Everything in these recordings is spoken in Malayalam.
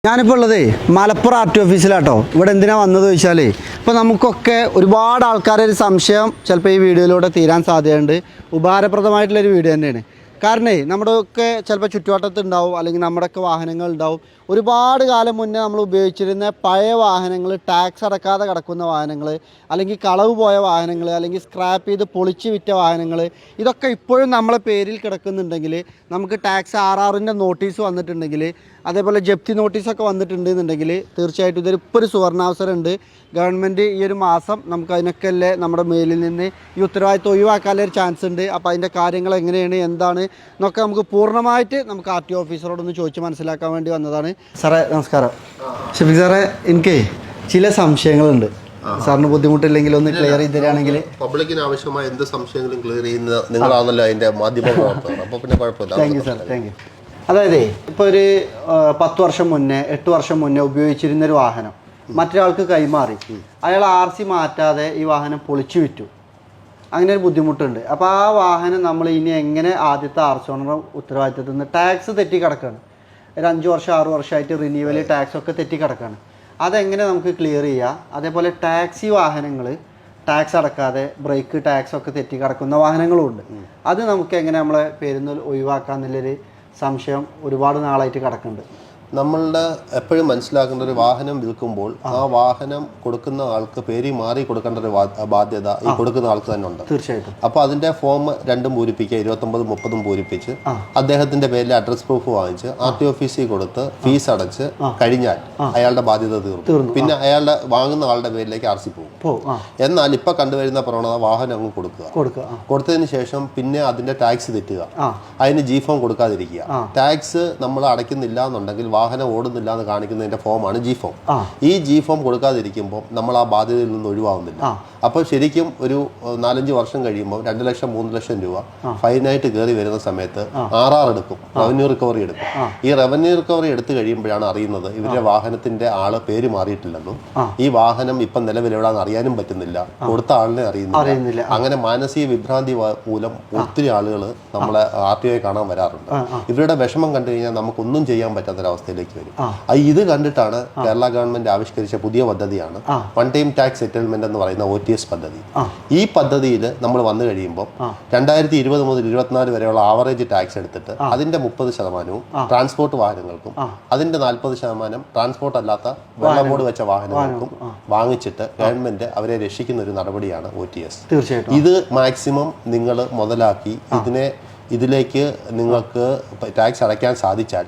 ഞാനിപ്പോൾ ഉള്ളത് മലപ്പുറം ആർ ടി ഓഫീസിലാട്ടോ. ഇവിടെ എന്തിനാണ് വന്നത് ചോദിച്ചാൽ, ഇപ്പോൾ നമുക്കൊക്കെ ഒരുപാട് ആൾക്കാരുടെ ഒരു സംശയം ചിലപ്പോൾ ഈ വീഡിയോയിലൂടെ തീരാൻ സാധ്യതയുണ്ട്. ഉപകാരപ്രദമായിട്ടുള്ളൊരു വീഡിയോ തന്നെയാണ്. കാരണം നമ്മുടെയൊക്കെ ചിലപ്പോൾ ചുറ്റുവട്ടത്ത് ഉണ്ടാവും, അല്ലെങ്കിൽ നമ്മുടെയൊക്കെ വാഹനങ്ങൾ ഉണ്ടാവും. ഒരുപാട് കാലം മുന്നേ നമ്മൾ ഉപയോഗിച്ചിരുന്ന പഴയ വാഹനങ്ങൾ, ടാക്സ് അടക്കാതെ കിടക്കുന്ന വാഹനങ്ങൾ, അല്ലെങ്കിൽ കളവ് പോയ വാഹനങ്ങൾ, അല്ലെങ്കിൽ സ്ക്രാപ്പ് ചെയ്ത് പൊളിച്ച് വിറ്റ വാഹനങ്ങൾ, ഇതൊക്കെ ഇപ്പോഴും നമ്മളെ പേരിൽ കിടക്കുന്നുണ്ടെങ്കിൽ, നമുക്ക് ടാക്സ് RRൻ്റെ നോട്ടീസ് വന്നിട്ടുണ്ടെങ്കിൽ, അതേപോലെ ജപ്തി നോട്ടീസൊക്കെ വന്നിട്ടുണ്ടെന്നുണ്ടെങ്കിൽ, തീർച്ചയായിട്ടും ഇതൊരു ഇപ്പോൾ ഒരു സുവർണാവസരമുണ്ട്. ഗവൺമെൻറ് ഈ ഒരു മാസം നമുക്ക് അതിനൊക്കെ അല്ലേ നമ്മുടെ മേലിൽ നിന്ന് ഈ ഉത്തരവാദിത്വം ഒഴിവാക്കാനൊരു ചാൻസ് ഉണ്ട്. അപ്പോൾ അതിൻ്റെ കാര്യങ്ങൾ എങ്ങനെയാണ്, എന്താണ് എന്നൊക്കെ നമുക്ക് പൂർണ്ണമായിട്ട് നമുക്ക് ആർ ടി ഓഫീസറോടൊന്ന് ചോദിച്ച് മനസ്സിലാക്കാൻ വേണ്ടി വന്നതാണ്. സാറേ നമസ്കാരം. ഷഫീഖ് സാറേ, എനിക്ക് ചില സംശയങ്ങളുണ്ട്. സാറിന് ബുദ്ധിമുട്ടില്ലെങ്കിൽ ഒന്ന് ക്ലിയർ ചെയ്ത് തരികയാണെങ്കിൽ. പബ്ലിക്കിന് ആവശ്യമായ എന്ത് സംശയങ്ങളും ക്ലിയർ ചെയ്യുന്ന നിങ്ങളാണല്ലോ അതിൻ്റെ മാധ്യമ പ്രവർത്തകർ. അപ്പോൾ പിന്നെ കുഴപ്പമില്ല. Thank you sir, thank you. അതായത് ഇപ്പോൾ ഒരു 10 വർഷം മുന്നേ 8 വർഷം മുന്നേ ഉപയോഗിച്ചിരുന്നൊരു വാഹനം മറ്റൊരാൾക്ക് കൈമാറി, അയാൾ RC മാറ്റാതെ ഈ വാഹനം പൊളിച്ചു വിറ്റു. അങ്ങനെ ഒരു ബുദ്ധിമുട്ടുണ്ട്. അപ്പോൾ ആ വാഹനം നമ്മൾ ഇനി എങ്ങനെ ആദ്യത്തെ RC ഓണർ ഉത്തരവാദിത്തത്തിൽ നിന്ന് ടാക്സ് തെറ്റി കിടക്കുകയാണ്. ഒരു 5 വർഷം 6 വർഷമായിട്ട് റിന്യൂവൽ ടാക്സ് ഒക്കെ തെറ്റി കിടക്കുകയാണ്. അതെങ്ങനെ നമുക്ക് ക്ലിയർ ചെയ്യാം? അതേപോലെ ടാക്സി വാഹനങ്ങൾ ടാക്സ് അടക്കാതെ ബ്രേക്ക് ടാക്സ് ഒക്കെ തെറ്റി കിടക്കുന്ന വാഹനങ്ങളുമുണ്ട്. അത് നമുക്ക് എങ്ങനെ നമ്മളെ പേരിൽ നിന്ന് ഒഴിവാക്കാമെന്നുള്ളൊരു സംശയം ഒരുപാട് നാളായിട്ട് കിടക്കുന്നുണ്ട്. നമ്മളുടെ എപ്പോഴും മനസ്സിലാക്കേണ്ട ഒരു വാഹനം വിൽക്കുമ്പോൾ ആ വാഹനം കൊടുക്കുന്ന ആൾക്ക് പേര് മാറി കൊടുക്കേണ്ട ഒരു ബാധ്യത ഈ കൊടുക്കുന്ന ആൾക്ക് തന്നെ ഉണ്ട്. തീർച്ചയായിട്ടും. അപ്പോൾ അതിന്റെ ഫോം 2 പൂരിപ്പിക്കുക, 29, 30 പൂരിപ്പിച്ച് അദ്ദേഹത്തിന്റെ പേരിൽ അഡ്രസ് പ്രൂഫ് വാങ്ങിച്ച് RT ഓഫീസിൽ കൊടുത്ത് ഫീസ് അടച്ച് കഴിഞ്ഞാൽ അയാളുടെ ബാധ്യത തീർന്നു. പിന്നെ അയാളുടെ വാങ്ങുന്ന ആളുടെ പേരിലേക്ക് RC പോകും. എന്നാൽ ഇപ്പൊ കണ്ടുവരുന്ന പ്രവണത വാഹനം അങ്ങ് കൊടുത്തതിന് ശേഷം പിന്നെ അതിന്റെ ടാക്സ് തെറ്റുക, അതിന് G ഫോം കൊടുക്കാതിരിക്കുക. ടാക്സ് നമ്മൾ അടയ്ക്കുന്നില്ല എന്നുണ്ടെങ്കിൽ വാഹനം ഓടുന്നില്ല എന്ന് കാണിക്കുന്നതിന്റെ ഫോമാണ് G ഫോം. ഈ G ഫോം കൊടുക്കാതിരിക്കുമ്പോൾ നമ്മൾ ആ ബാധ്യതയിൽ നിന്ന് ഒഴിവാകുന്നില്ല. അപ്പോൾ ശരിക്കും ഒരു 4-5 വർഷം കഴിയുമ്പോൾ 2 ലക്ഷം 3 ലക്ഷം രൂപ ഫൈനായിട്ട് കയറി വരുന്ന സമയത്ത് RR എടുക്കും, റവന്യൂ റിക്കവറി എടുക്കും. ഈ റവന്യൂ റിക്കവറി എടുത്തു കഴിയുമ്പോഴാണ് അറിയുന്നത് ഇവരുടെ വാഹനത്തിന്റെ ആള് പേര് മാറിയിട്ടില്ലെന്നും ഈ വാഹനം ഇപ്പം നിലവിലെവിടാന്ന് അറിയാനും പറ്റുന്നില്ല, കൊടുത്ത ആളിനെ അറിയുന്നില്ല. അങ്ങനെ മാനസിക വിഭ്രാന്തി മൂലം ഒത്തിരി ആളുകൾ നമ്മളെ RTOയെ കാണാൻ വരാറുണ്ട്. ഇവരുടെ വിഷമം കണ്ടു കഴിഞ്ഞാൽ നമുക്കൊന്നും ചെയ്യാൻ പറ്റാത്തൊരവസ്ഥയിലേക്ക് വരും. ഇത് കണ്ടിട്ടാണ് കേരള ഗവൺമെന്റ് ആവിഷ്കരിച്ച പുതിയ പദ്ധതിയാണ് വൺ ടൈം ടാക്സ് സെറ്റിൽമെന്റ് എന്ന് പറയുന്ന OTS പദ്ധതി. ഈ പദ്ധതിയിൽ നമ്മൾ വന്നു കഴിയുമ്പോൾ 2020 മുതൽ 24 വരെയുള്ള ആവറേജ് ടാക്സ് എടുത്തിട്ട് അതിന്റെ 30% ട്രാൻസ്പോർട്ട് വാഹനങ്ങൾക്കും അതിന്റെ 40% ട്രാൻസ്പോർട്ട് അല്ലാത്ത വെള്ളം ബോർഡ് വെച്ച വാഹനങ്ങൾക്കും വാങ്ങിച്ചിട്ട് ഗവൺമെന്റ് അവരെ രക്ഷിക്കുന്ന ഒരു നടപടിയാണ് OTS. ഇത് മാക്സിമം നിങ്ങൾ മുതലാക്കി ഇതിലേക്ക് നിങ്ങൾക്ക് ടാക്സ് അടയ്ക്കാൻ സാധിച്ചാൽ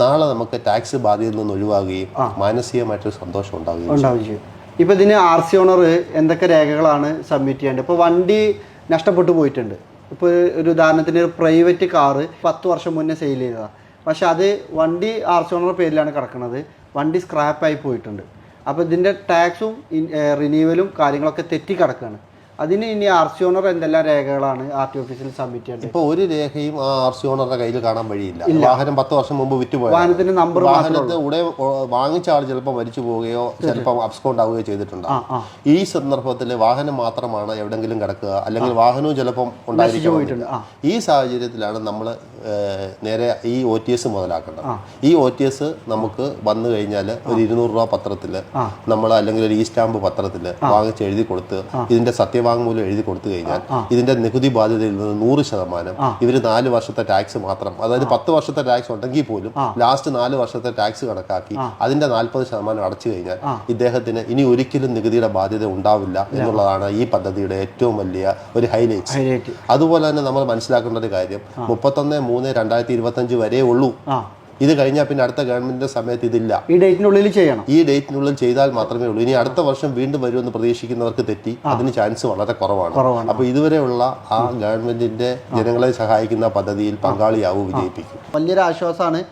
നാളെ നമുക്ക് ടാക്സ് ബാധ്യതയിൽ നിന്ന് ഒഴിവാകുകയും മാനസികമായിട്ടൊരു സന്തോഷം ഉണ്ടാവുകയും ചെയ്യും. ഇപ്പോൾ ഇതിന് RC ഓണർ എന്തൊക്കെ രേഖകളാണ് സബ്മിറ്റ് ചെയ്യേണ്ടത്? ഇപ്പോൾ വണ്ടി നഷ്ടപ്പെട്ടു പോയിട്ടുണ്ട്. ഇപ്പോൾ ഒരു ഉദാഹരണത്തിന് ഒരു പ്രൈവറ്റ് കാറ് 10 വർഷം മുന്നേ സെയിൽ ചെയ്തതാണ്. പക്ഷെ അത് വണ്ടി RC ഓണർ പേരിലാണ് കിടക്കുന്നത്. വണ്ടി സ്ക്രാപ്പായി പോയിട്ടുണ്ട്. അപ്പോൾ ഇതിൻ്റെ ടാക്സും റിന്യൂവലും കാര്യങ്ങളൊക്കെ തെറ്റി കിടക്കുകയാണ്. അതിന് ഇനി RC ഓണർ എന്തെല്ലാം രേഖകളാണ് RT ഓഫീസിൽ സബ്മിറ്റ് ചെയ്യേണ്ടത്? ഇപ്പോൾ ഒരു രേഖയും ആ RC ഓണറുടെ കയ്യിൽ കാണാൻ വഴിയില്ല. വാഹനം 10 വർഷം മുമ്പ് വിറ്റുപോയി. വാഹനത്തിന്റെ നമ്പർ വാഹനത്തെ വാങ്ങിച്ച ആൾ ചിലപ്പോൾ മരിച്ചു പോവുകയോ ചിലപ്പോൾ അബ്സ്കോണ്ട് ആവുകയോ ചെയ്തിട്ടുണ്ടാകും. ഈ സന്ദർഭത്തിൽ വാഹനം മാത്രമാണ് എവിടെങ്കിലും കിടക്കുക, അല്ലെങ്കിൽ വാഹനവും ചിലപ്പം ഉണ്ടായിരിക്കും. ഈ സാഹചര്യത്തിലാണ് നമ്മൾ നേരെ ഈ OTS മുതലാക്കേണ്ടത്. ഈ OTS നമുക്ക് വന്നു കഴിഞ്ഞാൽ ഒരു 200 രൂപ പത്രത്തിൽ നമ്മൾ, അല്ലെങ്കിൽ ഒരു സ്റ്റാമ്പ് പത്രത്തിൽ വാങ്ങിച്ച് എഴുതി കൊടുത്ത് ഇതിന്റെ സത്യവാങ്മൂലം എഴുതി കൊടുത്തു കഴിഞ്ഞാൽ ഇതിന്റെ നികുതി ബാധ്യതയിൽ നിന്ന് 100% ഇവര് 4 വർഷത്തെ ടാക്സ് മാത്രം, അതായത് 10 വർഷത്തെ ടാക്സ് ഉണ്ടെങ്കിൽ പോലും ലാസ്റ്റ് 4 വർഷത്തെ ടാക്സ് കണക്കാക്കി അതിന്റെ 40% അടച്ചു കഴിഞ്ഞാൽ ഇദ്ദേഹത്തിന് ഇനി ഒരിക്കലും നികുതിയുടെ ബാധ്യത ഉണ്ടാവില്ല എന്നുള്ളതാണ് ഈ പദ്ധതിയുടെ ഏറ്റവും വലിയ ഒരു ഹൈലൈറ്റ്. അതുപോലെ തന്നെ നമ്മൾ മനസ്സിലാക്കേണ്ട ഒരു കാര്യം 31/3/2025 വരെ ഉള്ളൂ. ഇത് കഴിഞ്ഞാൽ പിന്നെ അടുത്ത ഗവൺമെന്റിന്റെ സമയത്ത് ഇതില്ല. ഈ ഡേറ്റിനുള്ളിൽ ചെയ്യണം. ഈ ഡേറ്റിനുള്ളിൽ ചെയ്താൽ മാത്രമേ ഉള്ളൂ. ഇനി അടുത്ത വർഷം വീണ്ടും വരുമെന്ന് പ്രതീക്ഷിക്കുന്നവർക്ക് തെറ്റി, അതിന് ചാൻസ് വളരെ കുറവാണ്. അപ്പോൾ ഇതുവരെയുള്ള ആ ഗവൺമെന്റിന്റെ ജനങ്ങളെ സഹായിക്കുന്ന പദ്ധതിയിൽ പങ്കാളിയാവും, വിജയിപ്പിക്കും. വലിയൊരു ആശ്വാസമാണ്.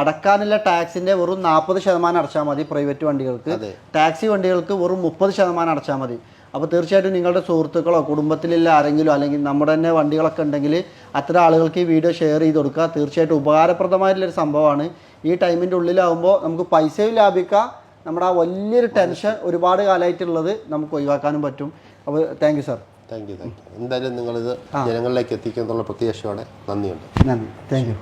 അടക്കാനുള്ള ടാക്സിന്റെ വെറും 40% അടച്ചാൽ മതി പ്രൈവറ്റ് വണ്ടികൾക്ക്. ടാക്സി വണ്ടികൾക്ക് വെറും 30% അടച്ചാൽ മതി. അപ്പോൾ തീർച്ചയായിട്ടും നിങ്ങളുടെ സുഹൃത്തുക്കളോ കുടുംബത്തിലുള്ള ആരെങ്കിലും, അല്ലെങ്കിൽ നമ്മുടെ തന്നെ വണ്ടികളൊക്കെ ഉണ്ടെങ്കിൽ അത്തരം ആളുകൾക്ക് ഈ വീഡിയോ ഷെയർ ചെയ്ത് കൊടുക്കുക. തീർച്ചയായിട്ടും ഉപകാരപ്രദമായിട്ടുള്ളൊരു സംഭവമാണ്. ഈ ടൈമിൻ്റെ ഉള്ളിലാവുമ്പോൾ നമുക്ക് പൈസയും ലാഭിക്കാം, നമ്മുടെ ആ വലിയൊരു ടെൻഷൻ ഒരുപാട് കാലമായിട്ടുള്ളത് നമുക്ക് ഒഴിവാക്കാനും പറ്റും. അപ്പോൾ thank you sir. Thank you. എന്തായാലും നിങ്ങളിത് ജനങ്ങളിലേക്ക് എത്തിക്കുന്നുള്ള പ്രത്യാശയോടെ നന്ദിയുണ്ട്. Thank you.